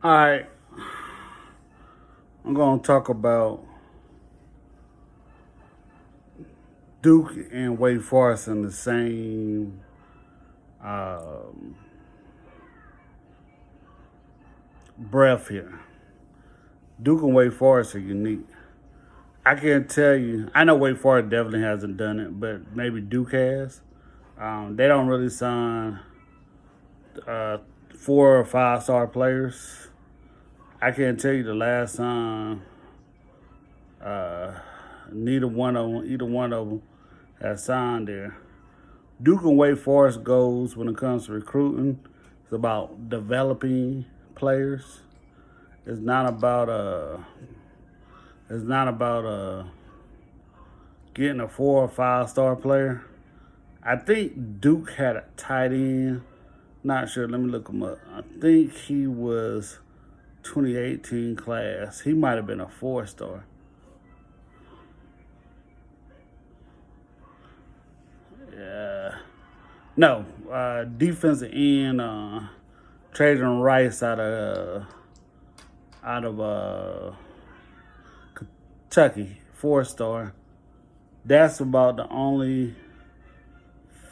All right, I'm gonna talk about Duke and Wake Forest in the same um, breath here. Duke and Wake Forest are unique. I can't tell you. I know Wake Forest definitely hasn't done it, but maybe Duke has. They don't really sign uh, 4 or 5 star players. I can't tell you the last time uh, either one of them, has signed there. Duke and Wake Forest goes when it comes to recruiting. It's about developing players. It's not about it's not about getting a 4 or 5 star player. I think Duke had a tight end. Not sure. Let me look him up. I think he was 2018 class. He might have been a 4 star. Yeah. No. Defensive end. Trajan Rice out of Kentucky, 4 star. That's about the only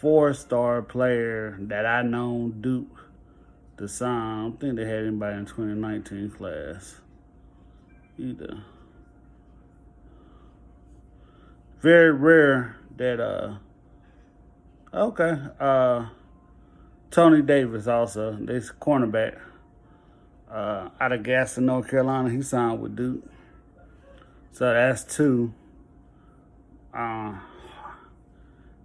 4 star player that I know Duke to sign. I don't think they had anybody in 2019 class either. Very rare that okay. Tony Davis also. This cornerback out of Gaston, North Carolina. He signed with Duke. So that's 2. Uh,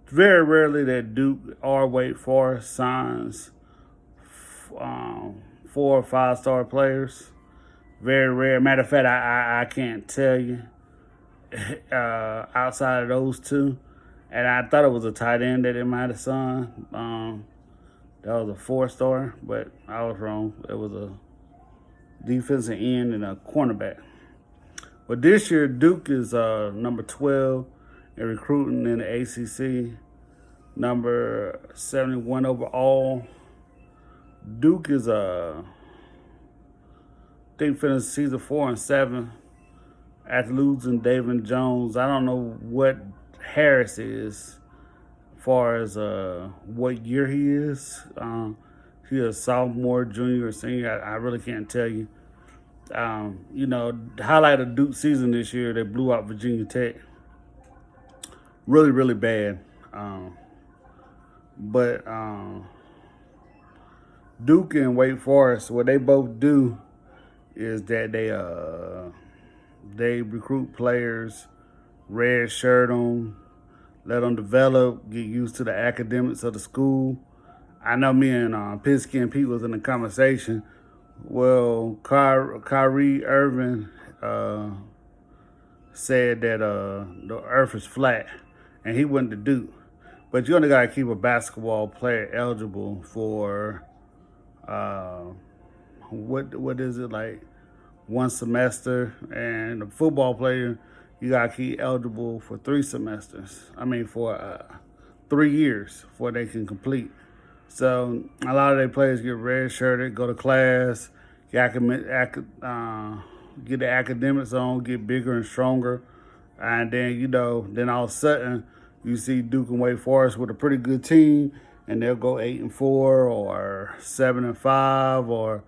Very rarely that Duke or Wake Forest signs 4 or 5 star players. Very rare. Matter of fact, I can't tell you outside of those 2. And I thought it was a tight end that it might have signed. That was a 4 star, but I was wrong. It was a defensive end and a cornerback. But this year, Duke is number 12 in recruiting in the ACC, number 71 overall. Duke is I think finished season 4-7 after losing David Jones. I don't know what Harris is, as far as what year he is. He is a sophomore, junior, or senior. I really can't tell you. The highlight of Duke season this year, they blew out Virginia Tech. Really, really bad. But Duke and Wake Forest, what they both do is that they recruit players, red shirt them, let them develop, get used to the academics of the school. I know me and Pinsky and Pete was in a conversation. Well, Kyrie Irving said that the earth is flat, and he went to Duke. But you only got to keep a basketball player eligible for uh, what is it, like 1 semester, and a football player you got to keep eligible for 3 semesters. I mean for 3 years before they can complete. So a lot of their players get red shirted, go to class, get the academics on, get bigger and stronger, and then all of a sudden you see Duke and Wake Forest with a pretty good team, and they'll go 8-4 or 7-5 or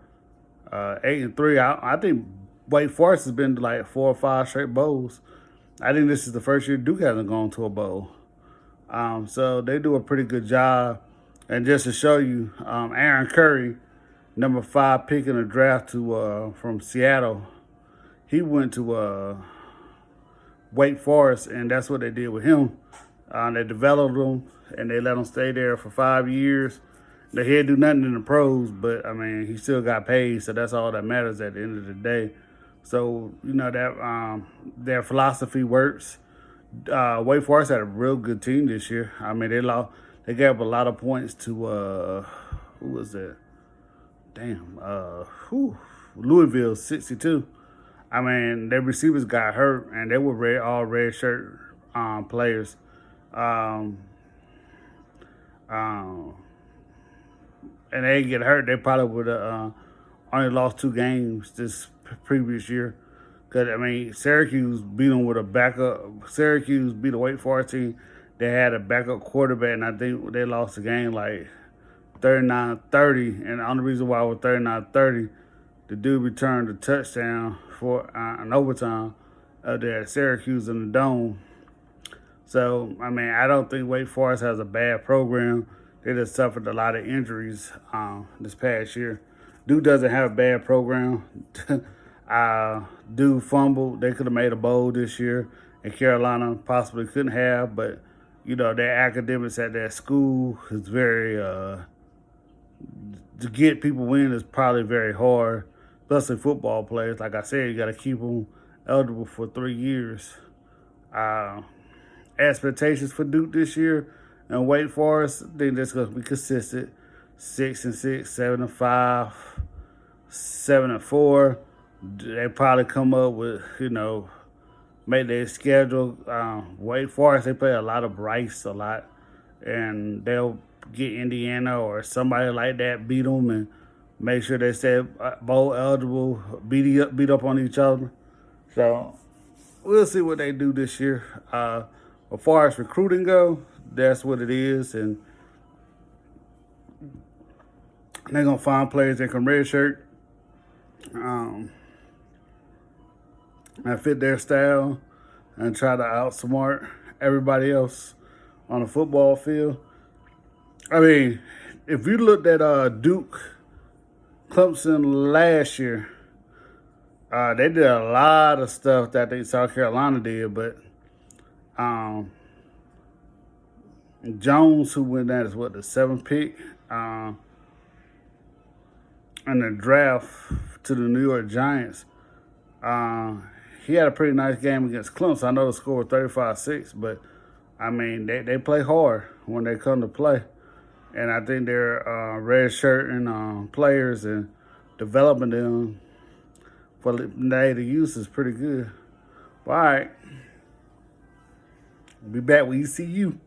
8-3. I think Wake Forest has been to like 4 or 5 straight bowls. I think this is the first year Duke hasn't gone to a bowl. So they do a pretty good job. And just to show you, Aaron Curry, number 5 pick in the draft from Seattle, he went to Wake Forest, and that's what they did with him. They developed him, and they let him stay there for 5 years. They didn't do nothing in the pros, but I mean, he still got paid, so that's all that matters at the end of the day. So that their philosophy works. Wake Forest had a real good team this year. I mean, they gave up a lot of points to who was that? Damn, Louisville 62. I mean, their receivers got hurt, and they were all red shirt players. Um, um, and they get hurt, they probably would have only lost 2 games this previous year. Because, I mean, Syracuse beat them with a backup. Syracuse beat a Wake Forest team. They had a backup quarterback, and I think they lost the game like 39-30. And the only reason why it was 39-30, the dude returned a touchdown for an overtime there at Syracuse in the Dome. So, I mean, I don't think Wake Forest has a bad program. They just suffered a lot of injuries this past year. Duke doesn't have a bad program. Duke fumbled. They could have made a bowl this year, and Carolina possibly couldn't have. But, you know, their academics at that school is very, to get people in is probably very hard, especially football players. Like I said, you got to keep them eligible for 3 years. Expectations for Duke this year and Wake Forest, I think that's going to be consistent. 6-6, 7-5, 7-4. They probably come up with, you know, make their schedule. Wake Forest, they play a lot of Bryce a lot, and they'll get Indiana or somebody like that, beat them, and make sure they stay bowl eligible, beat up on each other. So we'll see what they do this year. As far as recruiting go, that's what it is, and they're gonna find players that can redshirt and fit their style and try to outsmart everybody else on the football field. I mean, if you looked at Duke, Clemson last year, they did a lot of stuff that I think South Carolina did, but Jones, who went that is what, the 7th pick in the draft to the New York Giants. He had a pretty nice game against Clemson. I know the score was 35-6, but I mean they play hard when they come to play, and I think they're redshirting players and developing them for later use is pretty good. All right, be back when you see you.